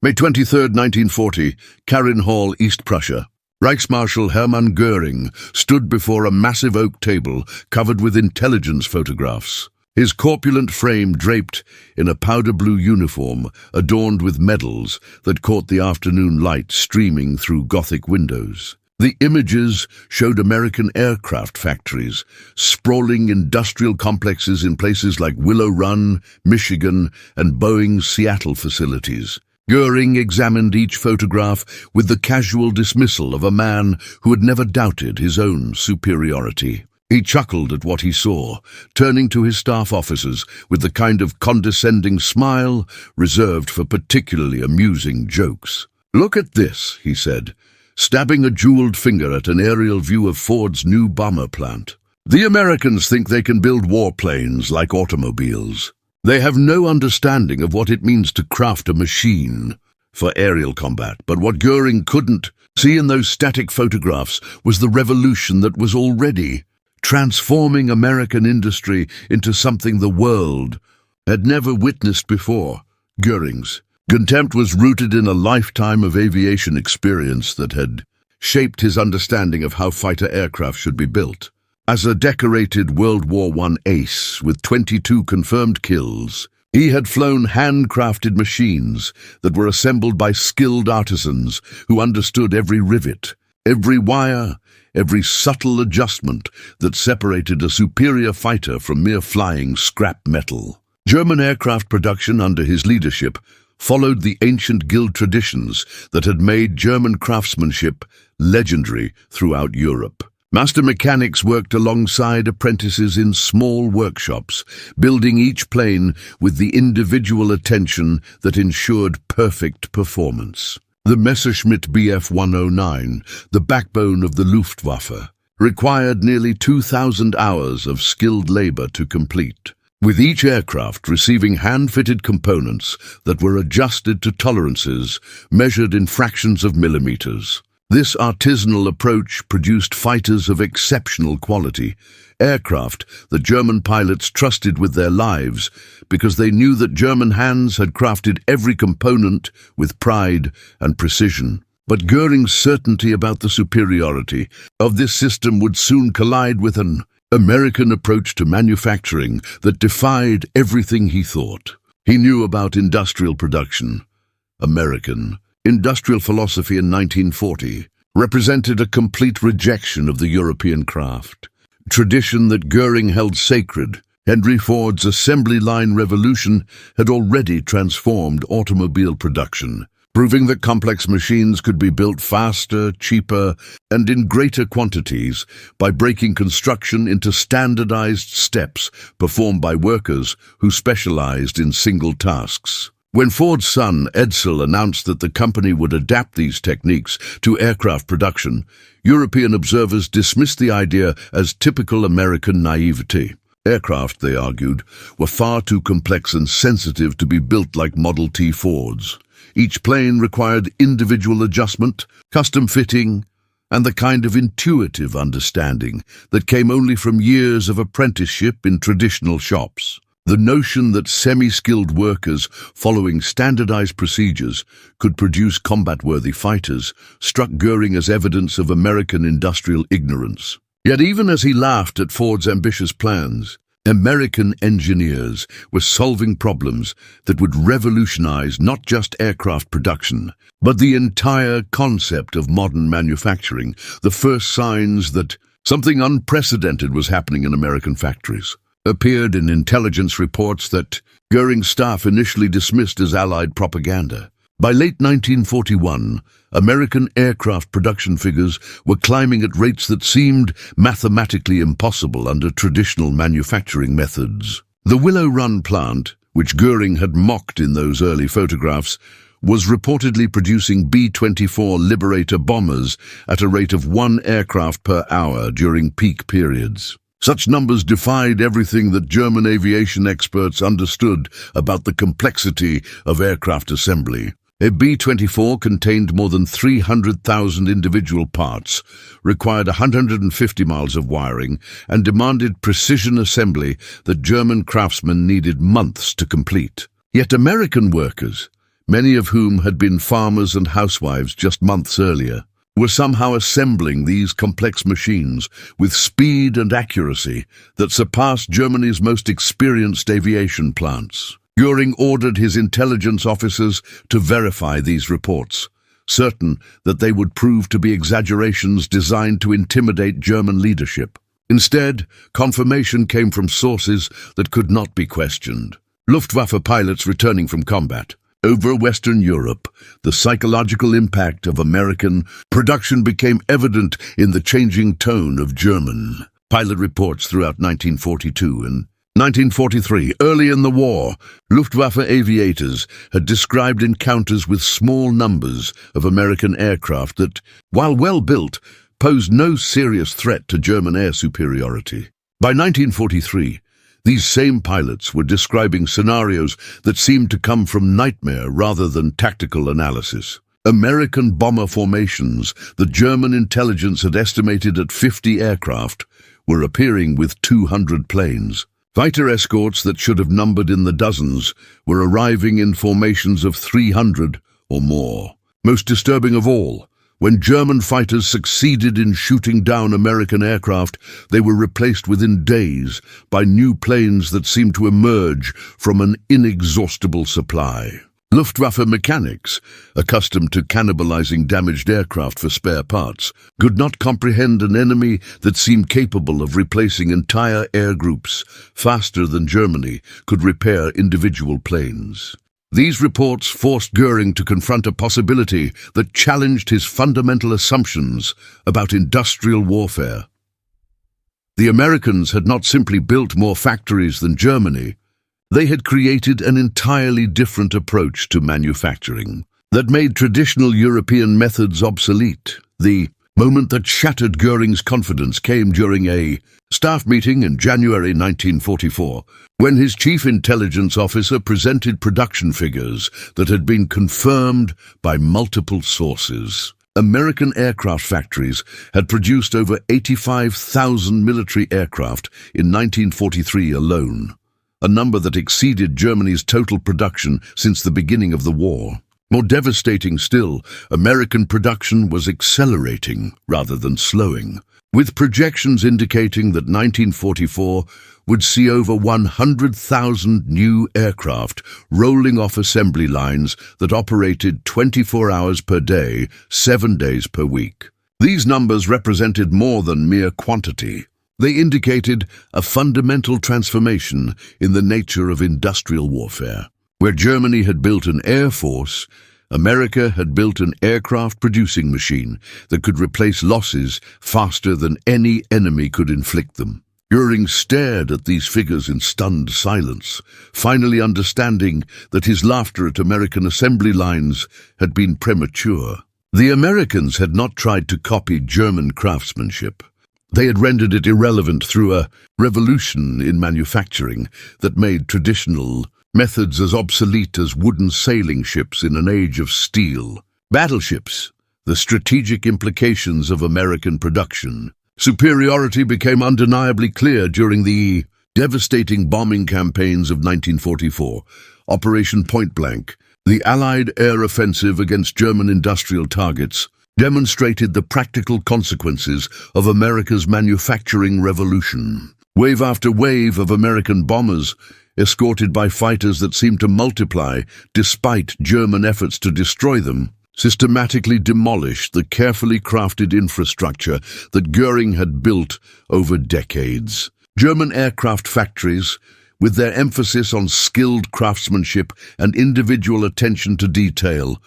May 23, 1940, Carinhall, East Prussia. Reichsmarschall Hermann Göring stood before a massive oak table covered with intelligence photographs, his corpulent frame draped in a powder-blue uniform adorned with medals that caught the afternoon light streaming through Gothic windows. The images showed American aircraft factories, sprawling industrial complexes in places like Willow Run, Michigan, and Boeing's Seattle facilities. Goring examined each photograph with the casual dismissal of a man who had never doubted his own superiority. He chuckled at what he saw, turning to his staff officers with the kind of condescending smile reserved for particularly amusing jokes. "Look at this," he said, stabbing a jeweled finger at an aerial view of Ford's new bomber plant. "The Americans think they can build warplanes like automobiles. They have no understanding of what it means to craft a machine for aerial combat, but what Goring couldn't see in those static photographs was the revolution that was already transforming American industry into something the world had never witnessed before." Goring's contempt was rooted in a lifetime of aviation experience that had shaped his understanding of how fighter aircraft should be built. As a decorated World War I ace with 22 confirmed kills, he had flown handcrafted machines that were assembled by skilled artisans who understood every rivet, every wire, every subtle adjustment that separated a superior fighter from mere flying scrap metal. German aircraft production under his leadership followed the ancient guild traditions that had made German craftsmanship legendary throughout Europe. Master mechanics worked alongside apprentices in small workshops, building each plane with the individual attention that ensured perfect performance. The Messerschmitt Bf 109, the backbone of the Luftwaffe, required nearly 2,000 hours of skilled labor to complete, with each aircraft receiving hand-fitted components that were adjusted to tolerances measured in fractions of millimeters. This artisanal approach produced fighters of exceptional quality, aircraft that German pilots trusted with their lives because they knew that German hands had crafted every component with pride and precision. But Goring's certainty about the superiority of this system would soon collide with an American approach to manufacturing that defied everything he thought. He knew about industrial production. American industrial philosophy in 1940 represented a complete rejection of the European craft, tradition that Goring held sacred. Henry Ford's assembly line revolution had already transformed automobile production, proving that complex machines could be built faster, cheaper, and in greater quantities by breaking construction into standardized steps performed by workers who specialized in single tasks. When Ford's son, Edsel, announced that the company would adapt these techniques to aircraft production, European observers dismissed the idea as typical American naivety. Aircraft, they argued, were far too complex and sensitive to be built like Model T Fords. Each plane required individual adjustment, custom fitting, and the kind of intuitive understanding that came only from years of apprenticeship in traditional shops. The notion that semi-skilled workers following standardized procedures could produce combat-worthy fighters struck Goring as evidence of American industrial ignorance. Yet even as he laughed at Ford's ambitious plans, American engineers were solving problems that would revolutionize not just aircraft production, but the entire concept of modern manufacturing, the first signs that something unprecedented was happening in American factories appeared in intelligence reports that Goring's staff initially dismissed as Allied propaganda. By late 1941, American aircraft production figures were climbing at rates that seemed mathematically impossible under traditional manufacturing methods. The Willow Run plant, which Goring had mocked in those early photographs, was reportedly producing B-24 Liberator bombers at a rate of 1 aircraft per hour during peak periods. Such numbers defied everything that German aviation experts understood about the complexity of aircraft assembly. A B-24 contained more than 300,000 individual parts, required 150 miles of wiring, and demanded precision assembly that German craftsmen needed months to complete. Yet American workers, many of whom had been farmers and housewives just months earlier, were somehow assembling these complex machines with speed and accuracy that surpassed Germany's most experienced aviation plants. Goring ordered his intelligence officers to verify these reports, certain that they would prove to be exaggerations designed to intimidate German leadership. Instead, confirmation came from sources that could not be questioned. Luftwaffe pilots returning from combat. Over Western Europe, the psychological impact of American production became evident in the changing tone of German pilot reports throughout 1942 and 1943. Early in the war, Luftwaffe aviators had described encounters with small numbers of American aircraft that, while well-built, posed no serious threat to German air superiority. By 1943, these same pilots were describing scenarios that seemed to come from nightmare rather than tactical analysis. American bomber formations that German intelligence had estimated at 50 aircraft were appearing with 200 planes. Fighter escorts that should have numbered in the dozens were arriving in formations of 300 or more. Most disturbing of all, when German fighters succeeded in shooting down American aircraft, they were replaced within days by new planes that seemed to emerge from an inexhaustible supply. Luftwaffe mechanics, accustomed to cannibalizing damaged aircraft for spare parts, could not comprehend an enemy that seemed capable of replacing entire air groups faster than Germany could repair individual planes. These reports forced Göring to confront a possibility that challenged his fundamental assumptions about industrial warfare. The Americans had not simply built more factories than Germany. They had created an entirely different approach to manufacturing that made traditional European methods obsolete. The moment that shattered Göring's confidence came during a staff meeting in January 1944, when his chief intelligence officer presented production figures that had been confirmed by multiple sources. American aircraft factories had produced over 85,000 military aircraft in 1943 alone, a number that exceeded Germany's total production since the beginning of the war. More devastating still, American production was accelerating rather than slowing, with projections indicating that 1944 would see over 100,000 new aircraft rolling off assembly lines that operated 24 hours per day, 7 days per week. These numbers represented more than mere quantity. They indicated a fundamental transformation in the nature of industrial warfare. Where Germany had built an air force, America had built an aircraft-producing machine that could replace losses faster than any enemy could inflict them. Göring stared at these figures in stunned silence, finally understanding that his laughter at American assembly lines had been premature. The Americans had not tried to copy German craftsmanship. They had rendered it irrelevant through a revolution in manufacturing that made traditional methods as obsolete as wooden sailing ships in an age of steel. Battleships, the strategic implications of American production. Superiority became undeniably clear during the devastating bombing campaigns of 1944. Operation Point Blank, the Allied air offensive against German industrial targets, demonstrated the practical consequences of America's manufacturing revolution. Wave after wave of American bombers, escorted by fighters that seemed to multiply despite German efforts to destroy them, systematically demolished the carefully crafted infrastructure that Göring had built over decades. German aircraft factories, with their emphasis on skilled craftsmanship and individual attention to detail,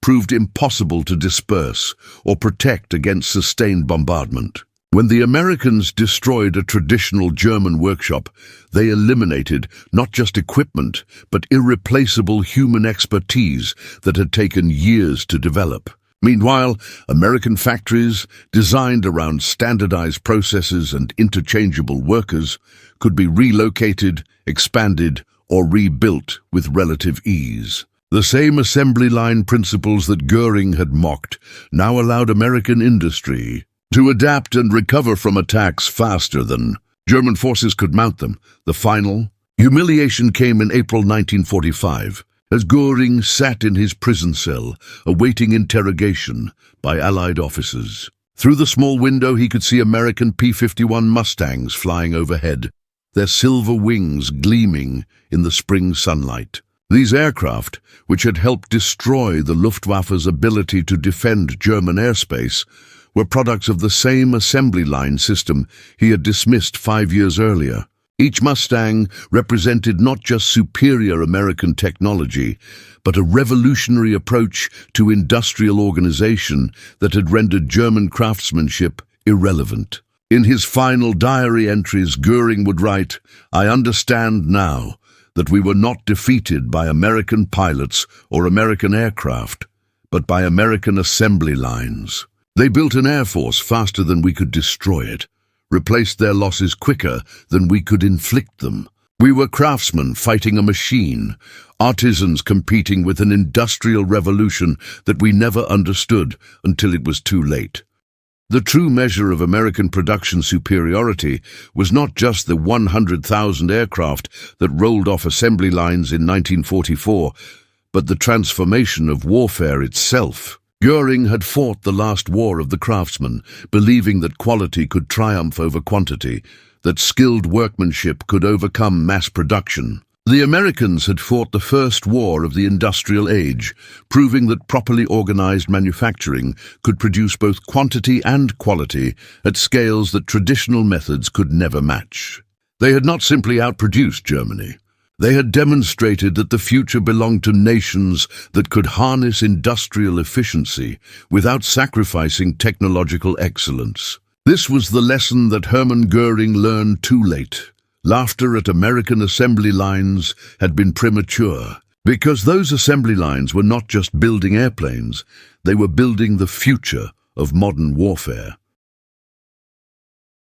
proved impossible to disperse or protect against sustained bombardment. When the Americans destroyed a traditional German workshop, they eliminated not just equipment, but irreplaceable human expertise that had taken years to develop. Meanwhile, American factories, designed around standardized processes and interchangeable workers, could be relocated, expanded, or rebuilt with relative ease. The same assembly line principles that Göring had mocked now allowed American industry to adapt and recover from attacks faster than German forces could mount them. The final humiliation came in April 1945, as Goring sat in his prison cell, awaiting interrogation by Allied officers. Through the small window he could see American P-51 Mustangs flying overhead, their silver wings gleaming in the spring sunlight. These aircraft, which had helped destroy the Luftwaffe's ability to defend German airspace, were products of the same assembly line system he had dismissed 5 years earlier. Each Mustang represented not just superior American technology, but a revolutionary approach to industrial organization that had rendered German craftsmanship irrelevant. In his final diary entries, Göring would write, "I understand now that we were not defeated by American pilots or American aircraft, but by American assembly lines. They built an air force faster than we could destroy it, replaced their losses quicker than we could inflict them. We were craftsmen fighting a machine, artisans competing with an industrial revolution that we never understood until it was too late." The true measure of American production superiority was not just the 100,000 aircraft that rolled off assembly lines in 1944, but the transformation of warfare itself. Göring had fought the last war of the craftsman, believing that quality could triumph over quantity, that skilled workmanship could overcome mass production. The Americans had fought the first war of the industrial age, proving that properly organized manufacturing could produce both quantity and quality at scales that traditional methods could never match. They had not simply outproduced Germany. They had demonstrated that the future belonged to nations that could harness industrial efficiency without sacrificing technological excellence. This was the lesson that Hermann Göring learned too late. Laughter at American assembly lines had been premature, because those assembly lines were not just building airplanes, they were building the future of modern warfare.